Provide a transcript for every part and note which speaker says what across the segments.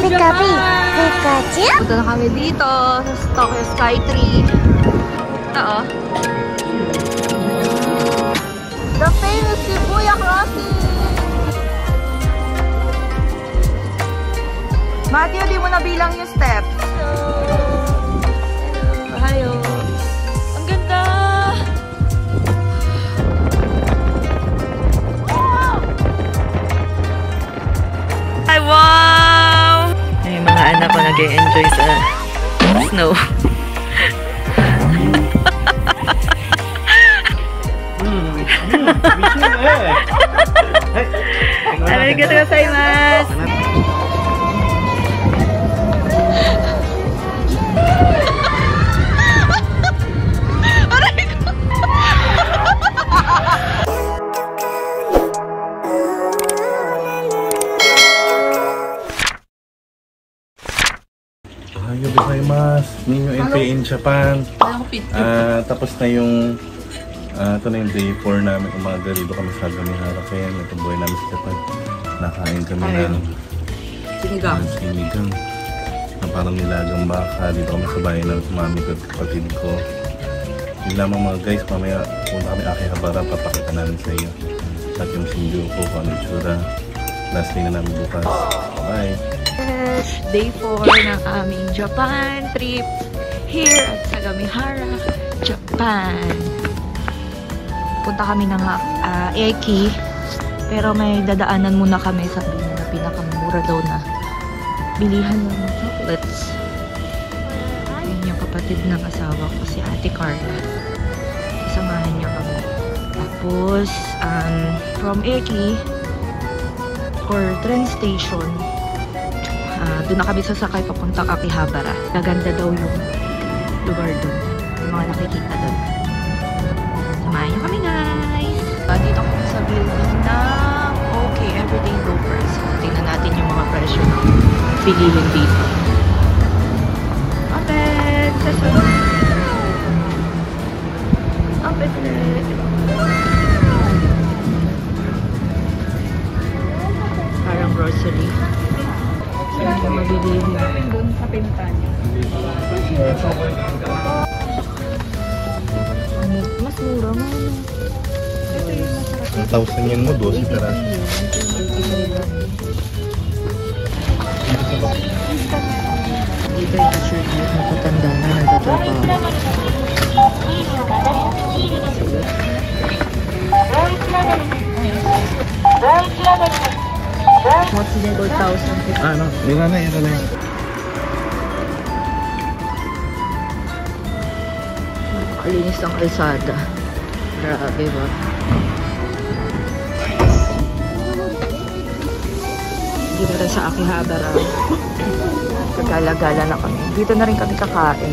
Speaker 1: Pikachu! Pikachu!
Speaker 2: Punta na kami dito sa Tokyo Skytree. Ito oh. The famous Shibuya Crossing! Matthew, di mo nabilang yung steps. Hello. Ang ganda! Ay, wow! Ay, mga anak ko nag-e-enjoy sa snow. Arigatou gozaimasu.
Speaker 3: Arigatou gozaimasu. Ninyo NP in Japan. Tapos na yung ito na yung day 4 namin umaga. Dito kami sa Gamihara. Kaya ito buhay namin sa Japan. Nakain kami ng sinigang na parang nilagang baka. Dito kami sa bahay ng mami ko at kapatid ko. Yun lamang mga guys, mamaya punta kami Akihabara, papakita namin sa iyo at yung Shinjuku kung ano tsura. Last day na namin bukas. Bye!
Speaker 2: Day 4 ng aming Japan trip here at sa Gamihara, Japan. Punta kami ng Eki, pero may dadaanan muna kami sa pinakamura daw na bilihan ng chocolates. Yun yung kapatid ng asawa ko, si Ate Carla. Kasamahan niya kami. Tapos, from Eki or train station, doon na kami sasakay papuntang Akihabara. Gaganda daw yung lugar doon. Yung mga nakikita doon. Samahan niyo kami, guys! Dito kami sa building ng Okay Everyday Loafers. So, tingnan natin yung mga presyo ng bilihin dito. Open! Open! Parang grocery. Saan yung mabilihin? Doon sa Pintanya. Mas mura mo. Ito yung masarap.
Speaker 3: 1,000 yen mo, 12 peras.
Speaker 2: Dito yung t-shirt na matanda na nagtatrabaho. What's the 4,000?
Speaker 3: Ano? Ira na.
Speaker 2: Nakakalinis ang kalsada. Grabe ba? Dito rin sa Akihabara. Kagala-gala na kami. Dito na rin kami kakain.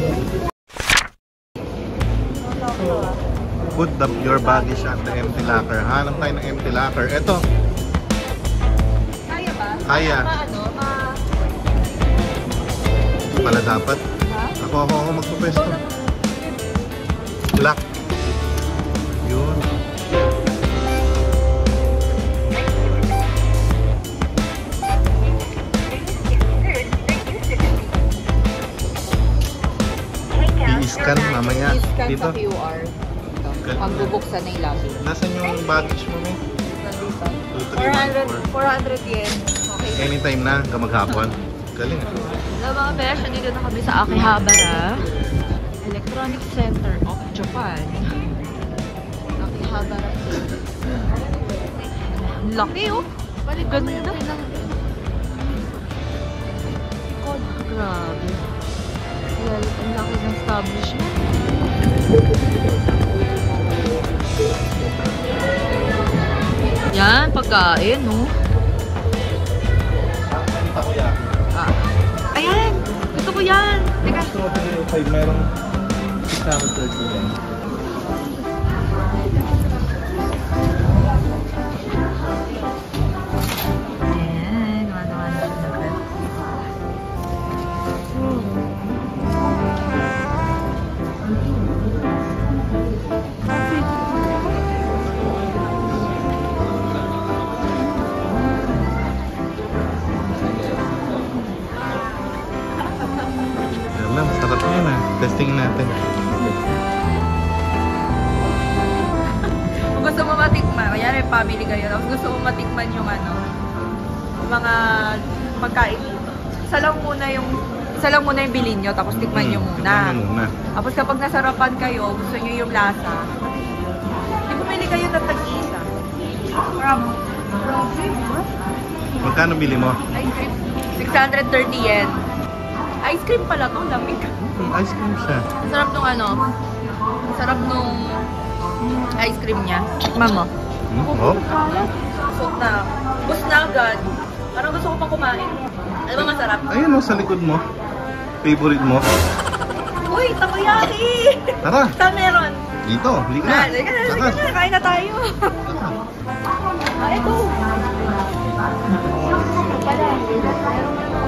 Speaker 3: Put your baggage at the empty locker. Hanap tayo ng empty locker. Ito.
Speaker 2: Kaya ba?
Speaker 3: Kaya. Pala dapat. Ako magpupwesto. Black. Yun. I-scan mamaya.
Speaker 2: I-scan
Speaker 3: dito.
Speaker 2: sa QR. Pagbubuksan na yung lobby.
Speaker 3: Nasaan yung baggage mo, may?
Speaker 2: Nandito.
Speaker 3: 400
Speaker 2: yen. Okay.
Speaker 3: Anytime na, maghapon. Galing.
Speaker 2: Hello mga besh, nandito na kami sa Akihabara Electronic Center of Japan. Akihabara. Laki oh. Ganda. Grabe. Well, ang laki ng establishment. Yan, pagkain, no? Ayan! Gusto ko yan! Teka.
Speaker 3: Merong 630 yan.
Speaker 2: Ayan, wala-wala na naman.
Speaker 3: Testing natin.
Speaker 2: Kung gusto mo matikman, kaya family kayo, tapos gusto mo matikman yung ano, yung mga pagkain dito. Isa lang muna yung bilhin nyo, tapos tikman nyo muna. Tapos kapag nasarapan kayo, gusto nyo yung lasa, di bumili kayo ng tag-isa.
Speaker 3: Magkano bili mo?
Speaker 2: Ice cream. 630 yen. Ice cream pala to, lamig.
Speaker 3: Ice cream siya.
Speaker 2: Sarap nung ano, sarap nung ice cream niya. Tikman mo.
Speaker 3: Oh?
Speaker 2: Busog na. Bus na agad. Parang gusto ko pang kumain. Ano ba masarap?
Speaker 3: Ayun o, sa likod mo. Favorite mo.
Speaker 2: Uy, takoyaki!
Speaker 3: Tara,
Speaker 2: Saan meron?
Speaker 3: dito. Halika na.
Speaker 2: Halika na. Kain na tayo. Ito.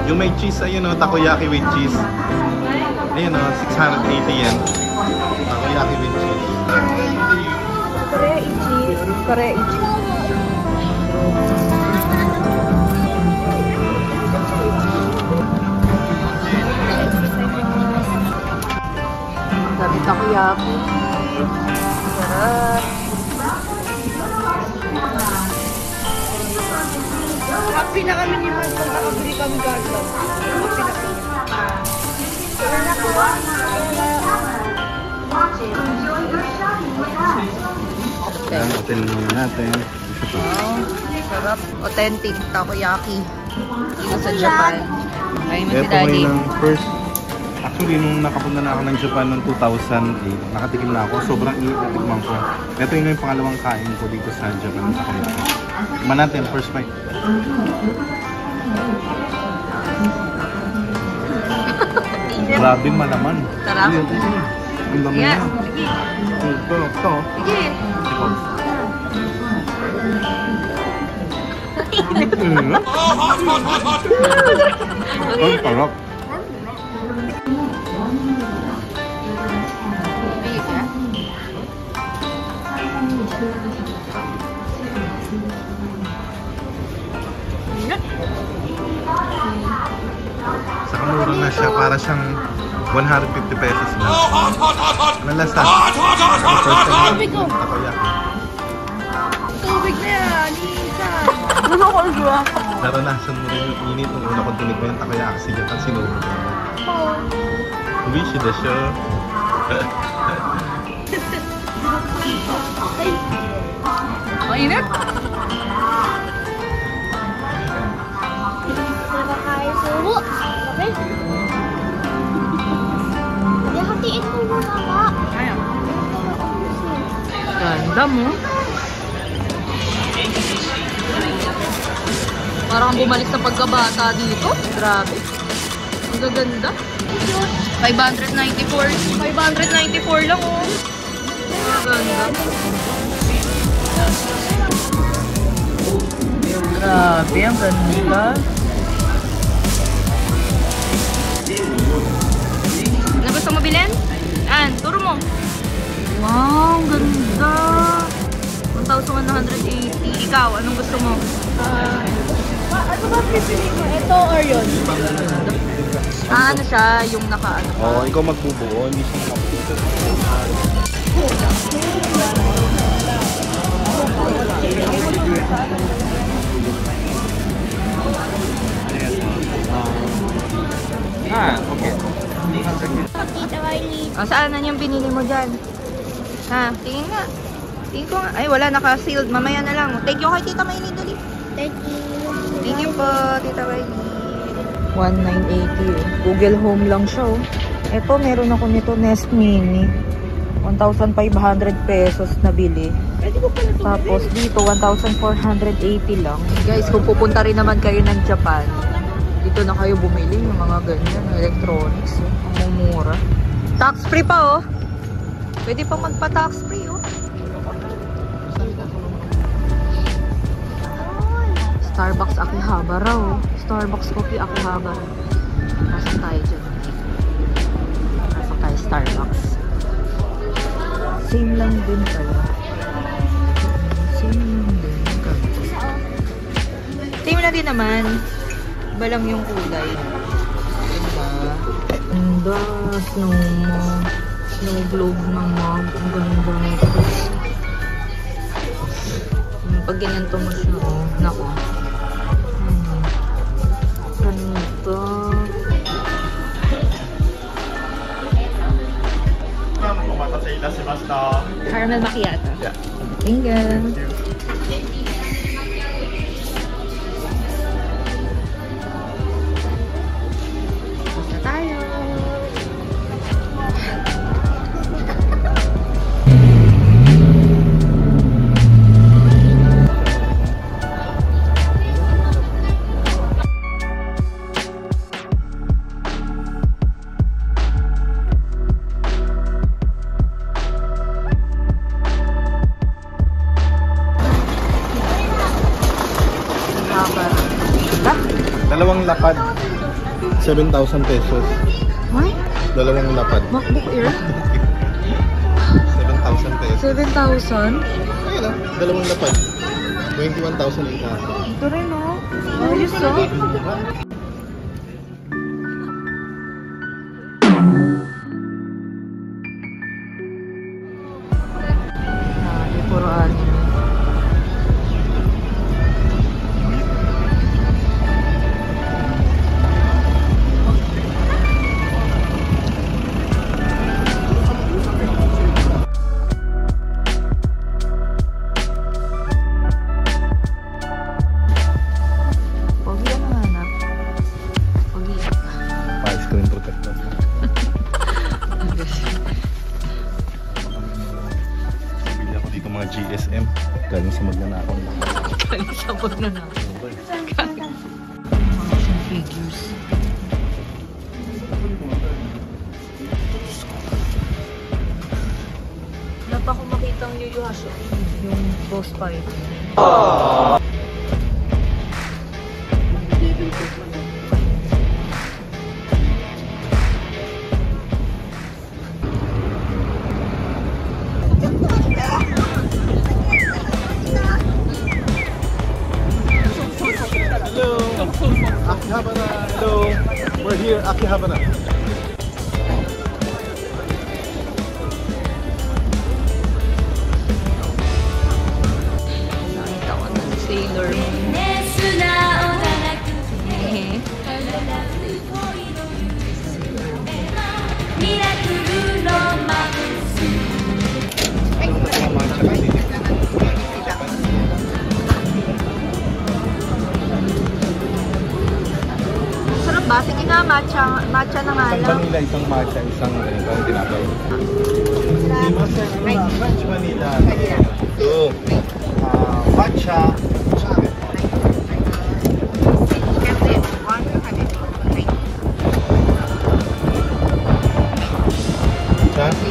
Speaker 3: Yung may cheese, ayun o, takoyaki with cheese. Ayun o, 680 yen. Takoyaki with cheese.
Speaker 2: Kore ichi. Sabi takoyaki. Sarap. Happy na kami ni Mark kung nakabili kami gagawin. Happy na kami.
Speaker 3: Ayan, open muna natin.
Speaker 2: Wow, sarap. Authentic takoyaki. Dito sa Japan. Kain mo si
Speaker 3: Ito
Speaker 2: Daddy.
Speaker 3: ngayon ang first. Actually, nung nakapunta na ako ng Japan noong 2008, nakatikim na ako. Sobrang iitikman ko. Ito yung pangalawang kain ko dito sa Japan. Tikman natin, first bite. Grabe malaman.
Speaker 2: Sarap.
Speaker 3: Ang dami
Speaker 2: Yeah,
Speaker 3: na.
Speaker 2: sige.
Speaker 3: Ito.
Speaker 2: Sige.
Speaker 3: Ang sarap. Saka mura na siya, para siyang 150 pesos na. Ano last time?
Speaker 2: Tubig ko.
Speaker 3: Takoyaki.
Speaker 2: Tubig na yan. Lisa. Gusto ko siya.
Speaker 3: Naranasan mo rin yung init nung una ko tunig mo yung takoyaki sa Japan, sinubok mo. Wish the show.
Speaker 2: Mainit?
Speaker 1: Nakakain subo. Okay? Hatiin mo muna ka.
Speaker 2: Ayan. Ganda mo. Parang bumalik sa pagkabata dito. Grabe. Ang gaganda. 594. 594 lang oh. Ang ganda. Grabe, ang ganda. Ano gusto mo bilhin? Turo mo. Wow, ang ganda. 1,180. Ikaw, anong gusto mo?
Speaker 1: Ano ba pipili ko? Ito or yun?
Speaker 2: Ano siya, yung naka-ano.
Speaker 3: Oo, ikaw magbubuo, hindi siya nakabuo. Okay.
Speaker 1: Tita Wiley.
Speaker 2: Saan na yung binili mo dyan? Tingin nga. Tingin ko nga. Ay, wala, naka-sealed. Mamaya na lang. Thank you kay Tita Maylin, dali.
Speaker 1: Thank you.
Speaker 2: Thank you po, Tita Maylin. 1,980. Google Home lang siya, oh. Ito, meron ako nito, Nest Mini. 1,500 pesos na bili. Tapos dito, 1,480 lang. Guys, kung pupunta rin naman kayo ng Japan, dito na kayo bumili ng mga ganyan, electronics. Ang mura. Tax free pa, oh. Pwede pa magpa-tax free, oh. Starbucks Akihabara, oh. Starbucks Coffee Akihabara. Pasok tayo dyan. Pasok tayo Starbucks. Same lang din pala. Same lang din. Same lang din naman. Iba lang yung kulay. Diba? Ganda. Snow globe na mug. Ang ganda nito. Pag ganito mo siya, oh. Nako. Ganito. Caramel macchiato.
Speaker 3: Yeah.
Speaker 2: Thank you. Basta tayo.
Speaker 3: Dalawang lapad. 7,000 pesos.
Speaker 2: What?
Speaker 3: Dalawang lapad.
Speaker 2: MacBook Air?
Speaker 3: 7,000 pesos.
Speaker 2: 7,000?
Speaker 3: Ayun ah, dalawang lapad. 21,800.
Speaker 2: Ito rin, oh. Ayos, oh. Puro anime.
Speaker 3: Pa-screen protector. Bili ako dito mga GSM. Galing sa magnanakaw na.
Speaker 2: Galing sa magnanakaw. Mga figures. Wala pa akong makita ang Yu Yu Hakusho. Yung boss fight.
Speaker 3: Akihabana. Hello. We're here, Akihabana.
Speaker 2: Nakita ko ng Sailor Moon. Sarap ba? Sige nga, matcha na nga
Speaker 3: Isang
Speaker 2: lang.
Speaker 3: vanilla, isang matcha, isang ganitong tinapay. French vanilla. Ito. Matcha.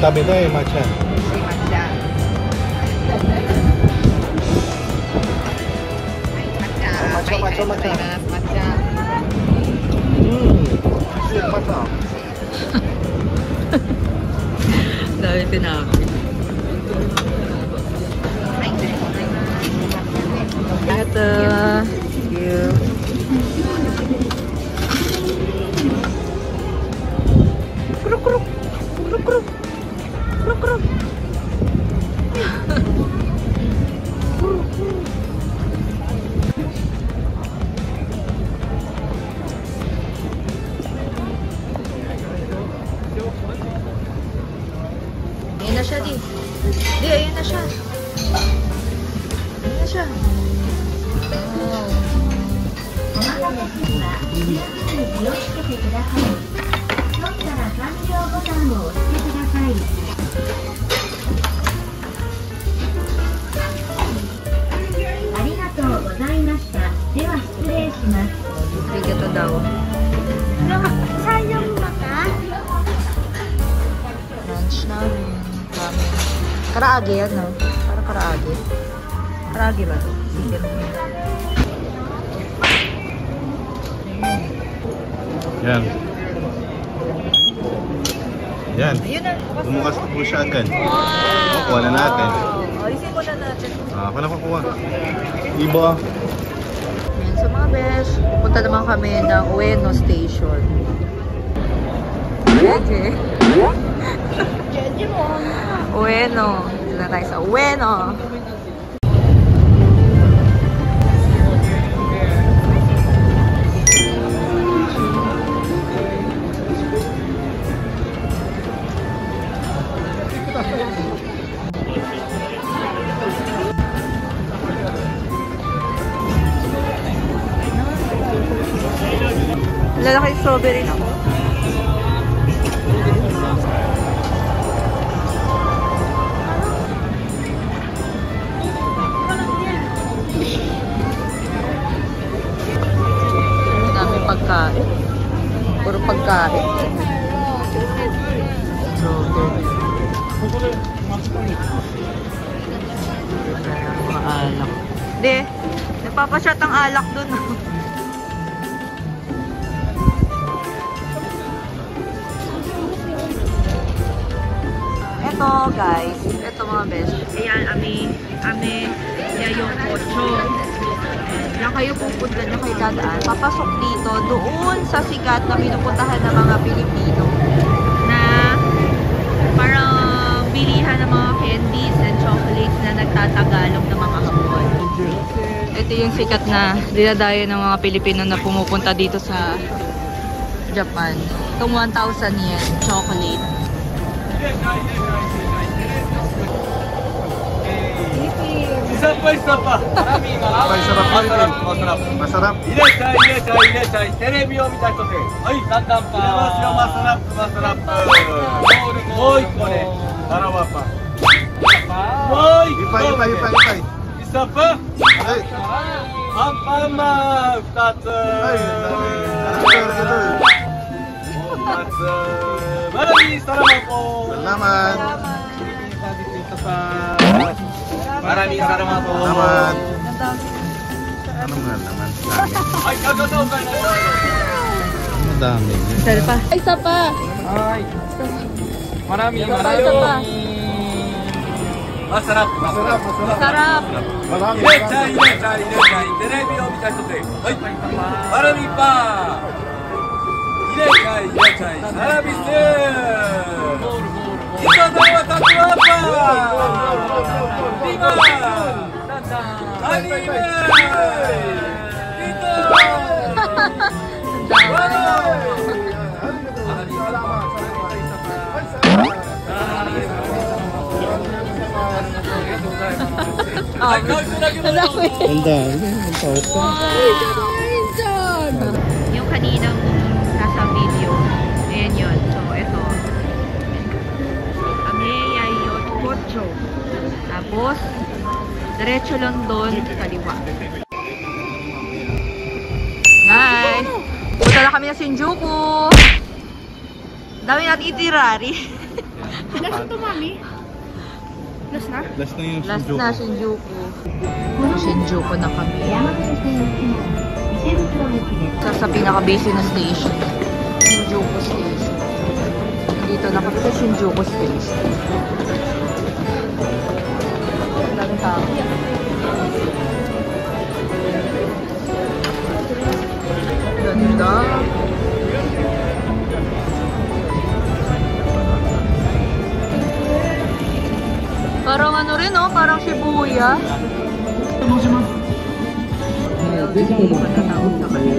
Speaker 3: Sabi ito eh, matcha. Matcha. Sweet matcha.
Speaker 2: Dahil pinakit. Ito. Thank you. Kruk kruk. Kruk kruk. Kruk kruk. Ayun na siya, Di. Di, ayun na siya. Ayun na siya. Wow.
Speaker 4: お待たせしました。リラックスに気をつけてください。取ったら完了ボタンを押してください。ありがとうございました。では失礼します。
Speaker 2: Arigato daw.
Speaker 1: Sayang mata.
Speaker 2: Lunch namin. Ramen. Karaage yan, no? Parang karaage. Karaage ba? Chicken.
Speaker 3: Yan. Yan.
Speaker 2: Ayun na.
Speaker 3: Bumukas na po siya agad. Kuha na natin.
Speaker 2: Alisin mo na natin.
Speaker 3: Ako na kukuha. Iba.
Speaker 2: Ayan, sa mga besh, punta naman kami ng Ueno Station. Jeje.
Speaker 1: Jeje mo.
Speaker 2: Ueno. Dito na tayo sa Ueno. Lalaki strawberry na ako. Dami pagkain. Puro pagkain. Strawberry. Mga alak. Hindi. Nagpapasyat ang alak dun. Ito guys, ito mga besh. Ayan, yung Ocho. Diyan kayo pupunta, diyan kayo dadaan. Papasok dito, doon sa sikat na pinupuntahan ng mga Pilipino. Na parang bilihan ng mga candies and chocolates na nagtatagalog ng mga Hapon. Ito yung sikat na dinadayo ng mga Pilipino na pumupunta dito sa Japan. Itong 1,000 yen chocolate.
Speaker 5: Isa pa.
Speaker 3: Masarap.
Speaker 5: Iresai. Telebiを見た人で。はい、だんだんpa. Masarap. Muy kore. Sarap pa. Muy.
Speaker 3: Ipay.
Speaker 5: Isa pa.
Speaker 3: Ay.
Speaker 5: Ampama 2つ. Marami salamat po.
Speaker 3: Salamat.
Speaker 5: Maraming salamat po.
Speaker 3: Salamat. Ano nga naman?
Speaker 5: Ay, kagataw ka na.
Speaker 3: Madami.
Speaker 2: Isa pa. Isa pa.
Speaker 5: Ay. Maraming.
Speaker 2: Isa pa.
Speaker 5: Masarap.
Speaker 2: Sarap.
Speaker 5: Iresai. Telebiを見た人で。はい。Marami pa. Iresai. Sarabis. Ito daw tatlo pa. Viva! Anime! Ito!
Speaker 2: Yung kaninang nasa video, ayan yun. So, ito. Ocho. Tapos, diretso lang doon kaliwa. Guys, punta na kami na Shinjuku. Dami natin itinerary.
Speaker 1: Last to, mami. Last na?
Speaker 3: Last na yung
Speaker 2: Last na Shinjuku. Shinjuku na kami.
Speaker 4: 山手線行きの池袋駅です。
Speaker 2: Sa pinaka-busy na station. Shinjuku Station. Dito na kami sa Shinjuku Station. Daming tao. Ganda. Parang ano rin, oh, parang Shibuya. Matatawag na kami.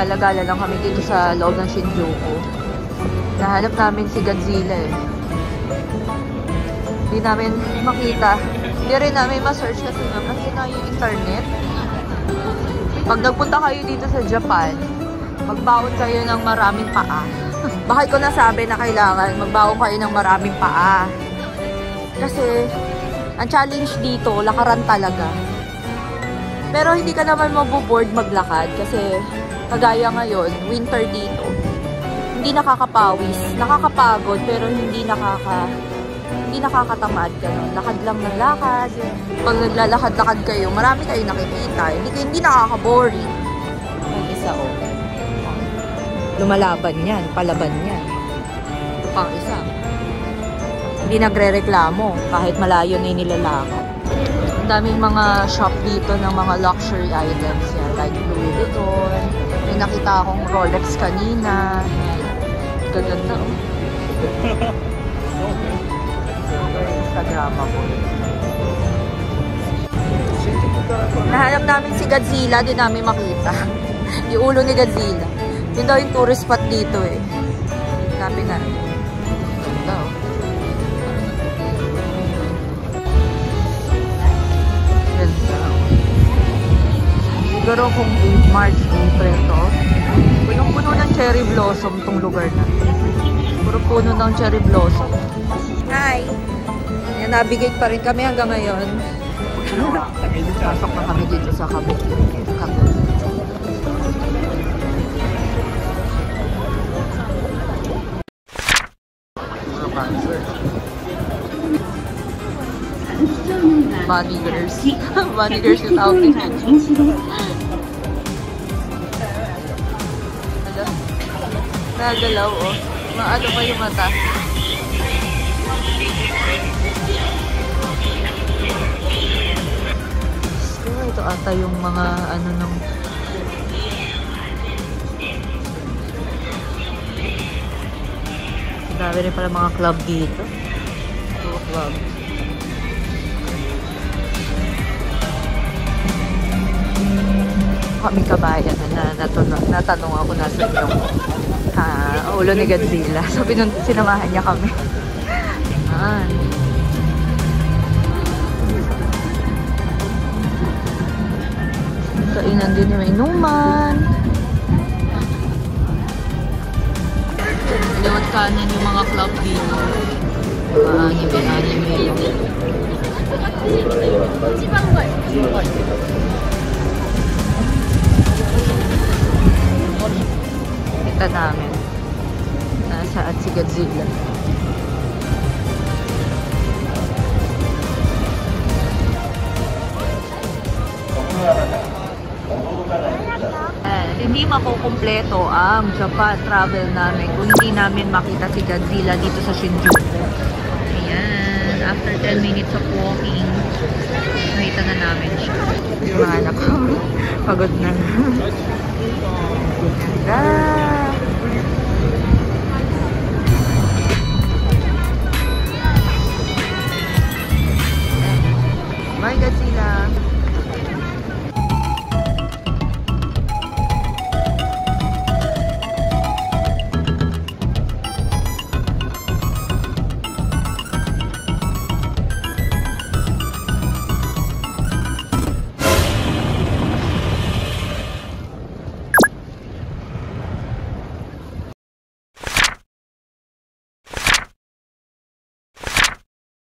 Speaker 2: Gala-gala lang kami dito sa loob ng Shinjuku. Nahanap namin si Godzilla eh. Hindi namin makita. Hindi rin namin ma-search kasi na yung internet. Pag nagpunta kayo dito sa Japan, magbaon kayo ng maraming paa. Bakit ko nasabi na kailangan magbaon kayo ng maraming paa? Kasi, ang challenge dito, lakaran talaga. Pero hindi ka naman maboboard maglakad kasi kagaya ngayon, winter dito. Hindi nakakapawis. Nakakapagod pero hindi nakakatamad ka. No? Lakad lang ng lakad. Pag naglalakad-lakad kayo, marami kayo nakikita. Hindi nakaka-boring. Ang isa o. Lumalaban yan. Palaban yan. Ito pang isa. hindi nagre-reklamo kahit malayo na yung nilalakad. Ang daming mga shop dito ng mga luxury items yan, like Louis Vuitton. May nakita akong Rolex kanina. Gaganda oh. Instagram ako. Nahanap namin si Godzilla, di namin makita. Yung ulo ni Godzilla. Yun daw yung tourist spot dito eh. Hanapin na. Ganda oh. Ganda. Siguro kung March, April to. Punong-puno ng cherry blossom tong lugar na. Puro puno ng cherry blossom. Hi! Yan, navigate pa rin kami hanggang ngayon. Pasok na kami dito sa Kabuki. Bunny girls. Bunny girls yung outing. Nagalaw oh. Maano pa yung mata. Ito ata yung mga ano nung dami rin pala mga club dito. Club. Kami kabayan na natanong ako nasa yung ulo ni Godzilla. So sinamahan niya kami. Ayan. Kainan din yung inuman. Liwat kanan yung mga club dito. Anime yung kita namin. Nasaan si Godzilla? Hindi makukumpleto ang Japan travel namin kung hindi namin makita si Godzilla dito sa Shinjuku. Ayan, after 10 minutes of walking, nakita na namin siya. Yung mga anak ko, pagod na. Ganda!